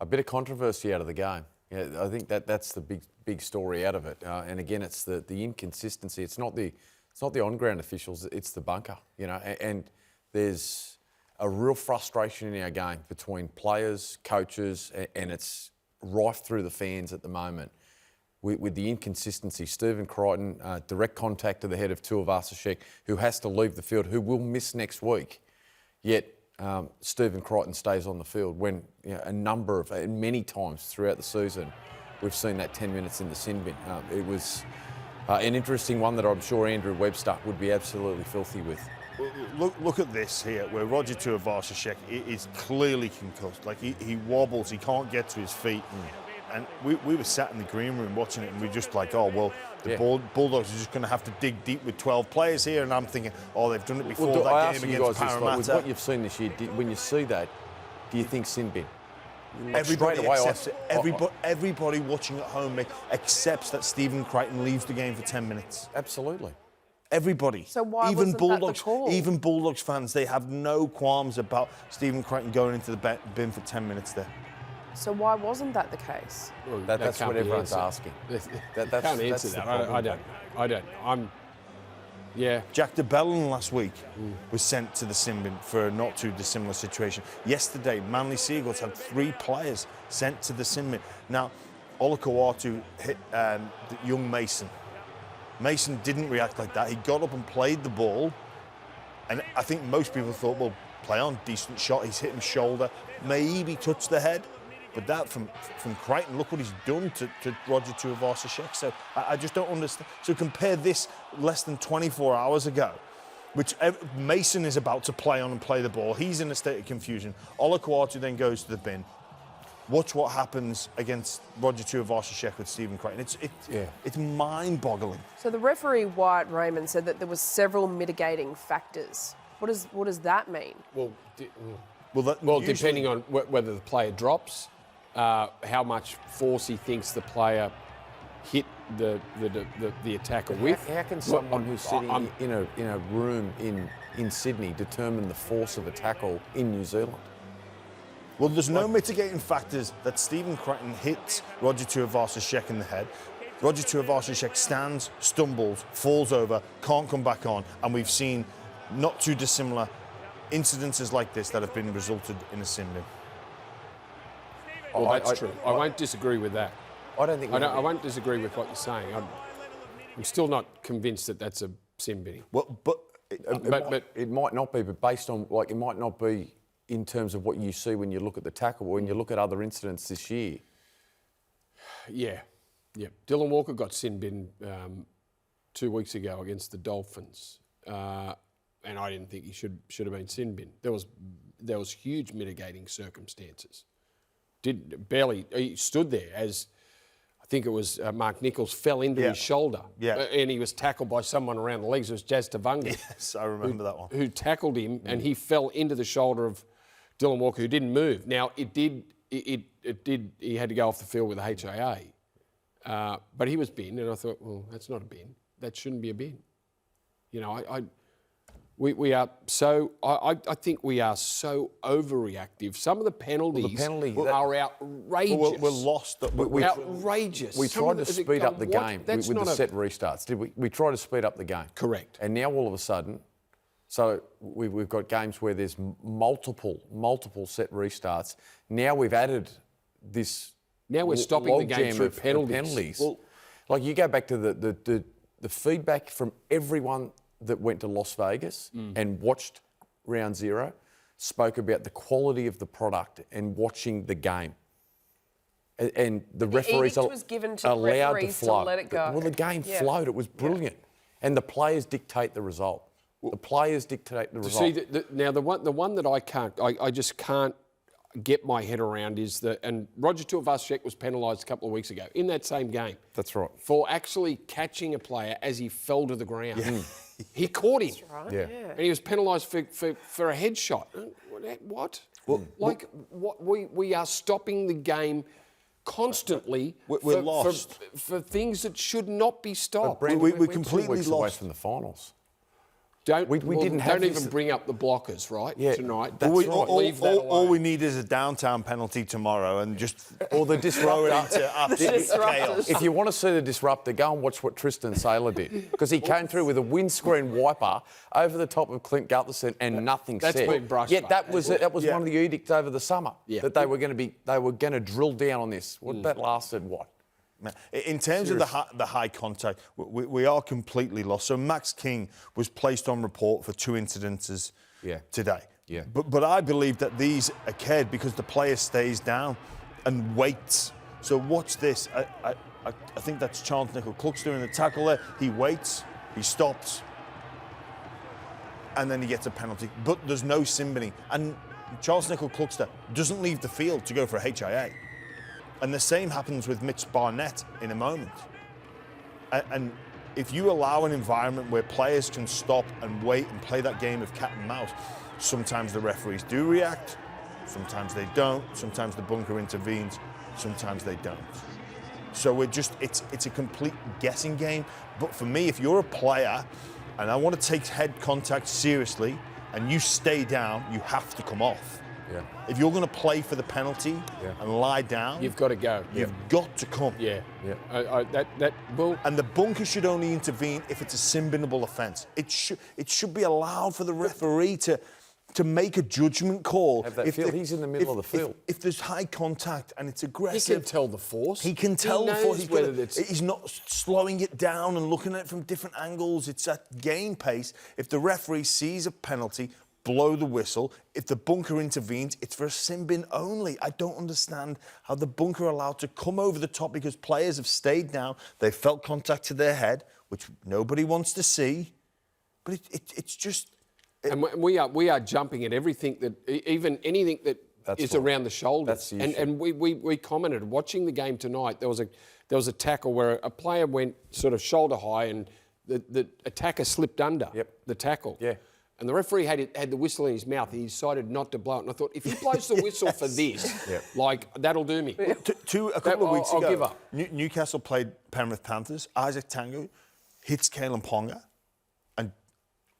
a bit of controversy out of the game. Yeah, I think that's the big story out of it. And again, it's the inconsistency. It's not the on-ground officials. It's the bunker. And there's a real frustration in our game between players, coaches, and it's rife through the fans at the moment with the inconsistency. Stephen Crichton, direct contact to the head of Tuivasa-Sheck, who has to leave the field, who will miss next week. Yet Stephen Crichton stays on the field when many times throughout the season we've seen that 10 minutes in the sin bin. It was an interesting one that I'm sure Andrew Webster would be absolutely filthy with. Look at this here, where Roger Tuivasa-Sheck is clearly concussed. Like he wobbles, he can't get to his feet. And we were sat in the green room watching it, and we were just like, oh, well, the Bulldogs are just going to have to dig deep with 12 players here. And I'm thinking, oh, they've done it before that game against Parramatta. With what you've seen this year, when you see that, do you think sin bin? Everybody accepts it. Everybody watching at home accepts that Stephen Crichton leaves the game for 10 minutes. Absolutely. Everybody. So why even wasn't Bulldogs, that the call? Even Bulldogs fans, they have no qualms about Stephen Crichton going into the bin for 10 minutes there. So why wasn't that the case? Well, that's what everyone's asking. Can't answer that. I don't. Yeah. Jack de Belin last week was sent to the sin bin for a not too dissimilar situation. Yesterday, Manly Seagulls had 3 players sent to the sin bin. Now, Olakau'atu hit young Mason. Mason didn't react like that. He got up and played the ball. And I think most people thought, well, play on, decent shot. He's hit him shoulder, maybe touched the head. But that from Crichton, look what he's done to Roger Tuivasa-Sheck. So I just don't understand. So compare this less than 24 hours ago, which Mason is about to play on and play the ball. He's in a state of confusion. Olakau'atu then goes to the bin. Watch what happens against Roger Tuivasa-Sheck with Stephen Crichton. It's mind-boggling. So the referee, Wyatt Raymond, said that there were several mitigating factors. What does that mean? Well, depending on whether the player drops, how much force he thinks the player hit the attacker with. How can someone who's sitting in a room in Sydney determine the force of a tackle in New Zealand? Well, there's no mitigating factors that Stephen Crichton hits Roger Tuivasa-Sheck in the head. Roger Tuivasa-Sheck stands, stumbles, falls over, can't come back on, and we've seen not too dissimilar incidences like this that have been resulted in a sin bin. Well, that's true. I won't disagree with that. I don't think. I won't disagree with what you're saying. I'm still not convinced that that's a sin binning. Well, but it might not be. But based on it might not be in terms of what you see when you look at the tackle or when you look at other incidents this year. Yeah. Dylan Walker got sin bin 2 weeks ago against the Dolphins, and I didn't think he should have been sin bin. There was huge mitigating circumstances. He stood there as, I think it was Mark Nichols fell into his shoulder. Yeah. And he was tackled by someone around the legs. It was Jazz Tavunga. Yes, I remember that one. Who tackled him, and he fell into the shoulder of Dylan Walker, who didn't move. Now, he had to go off the field with a HIA. But he was binned, and I thought, well, that's not a bin. That shouldn't be a bin. I think we are so overreactive. Some of the penalties are outrageous. We're lost. Outrageous. We tried to speed up the game with the set restarts, did we? We tried to speed up the game. Correct. And now all of a sudden, so we've got games where there's multiple set restarts. Now we've added this. Now we're stopping the game through penalties. Well, like you go back to the feedback from everyone that went to Las Vegas and watched Round Zero, spoke about the quality of the product and watching the game. And the referees was given to allowed referees to flow. to let it go. Well, the game flowed. It was brilliant. And the players dictate the result. The players dictate the result. See, now the one that I just can't get my head around is and Roger Tuivasa-Sheck was penalised a couple of weeks ago in that same game. That's right. For actually catching a player as he fell to the ground. Yeah. He caught him. That's right. Yeah. Yeah. And he was penalised for a headshot. What? We are stopping the game constantly we're lost. For things that should not be stopped. Brandon, we we're completely 2 weeks away lost from the finals. We didn't have don't this- even bring up the blockers, right? Yeah, Tonight. that's right. Leave that all alone. we need is a downtown penalty tomorrow and just Or the throw it disruptor. into absolute disruptors. chaos. If you want to see the disruptor, go and watch what Tristan Saylor did, because he came through with a windscreen wiper over the top of Clint Gutherson and nothing That's said. been brushed Yet that back. was Yeah. one of the edicts over the summer that they were going to drill down on this. That lasted what? In terms of the high contact, we are completely lost. So Max King was placed on report for 2 incidences today. Yeah. But I believe that these occurred because the player stays down and waits. So watch this. I think that's Charles Nickel-Cluxton in the tackle there. He waits, he stops, and then he gets a penalty. But there's no Simbany. And Charles Nickel-Cluxton doesn't leave the field to go for a HIA. And the same happens with Mitch Barnett in a moment. And if you allow an environment where players can stop and wait and play that game of cat and mouse, sometimes the referees do react, sometimes they don't, sometimes the bunker intervenes, sometimes they don't. So it's a complete guessing game. But for me, if you're a player and I want to take head contact seriously and you stay down, you have to come off. Yeah. If you're going to play for the penalty and lie down, You've got to go. you've got to come. Yeah. Yeah. Well, And the bunker should only intervene if it's a sin-binable offence. It should be allowed for the referee to make a judgment call. Have that field. He's in the middle of the field. If there's high contact and it's he aggressive, can tell the force. He can tell the force. knows He's not slowing it down and looking at it from different angles. It's at game pace. If the referee sees a penalty, blow the whistle. If the bunker intervenes, it's for a sin bin only. I don't understand how the bunker are allowed to come over the top because players have stayed down. They felt contact to their head, which nobody wants to see. But it's just... And we are jumping at everything even anything that That's is right. around the shoulders. That's the issue. And we commented watching the game tonight. There was a tackle where a player went sort of shoulder high and the attacker slipped under the tackle. Yeah. And the referee had the whistle in his mouth. He decided not to blow it. And I thought, if he blows the whistle for this, that'll do me. A couple of weeks I'll ago, give up. Newcastle played Penrith Panthers. Isaac Tango hits Kalen Ponga and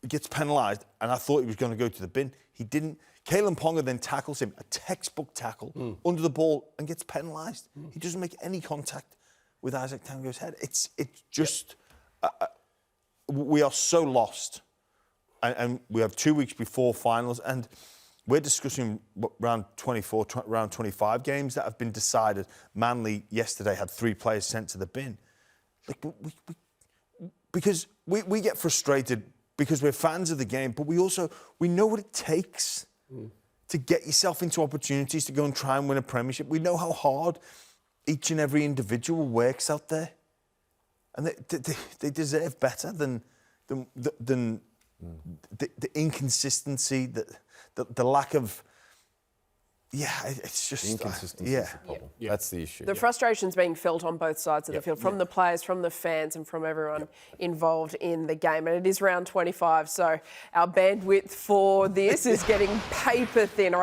gets penalised. And I thought he was going to go to the bin. He didn't. Kalen Ponga then tackles him, a textbook tackle, under the ball and gets penalised. He doesn't make any contact with Isaac Tango's head. It's just... we are so lost. And we have 2 weeks before finals, and we're discussing round 24, round 25 games that have been decided. Manly yesterday had 3 players sent to the bin. Like because we get frustrated because we're fans of the game, but we know what it takes to get yourself into opportunities to go and try and win a premiership. We know how hard each and every individual works out there, and they deserve better than the inconsistency, the lack of, it's just... Inconsistency is the problem. Yeah. That's the issue. The frustration's being felt on both sides of the field, from the players, from the fans, and from everyone involved in the game. And it is round 25, so our bandwidth for this is getting paper thin.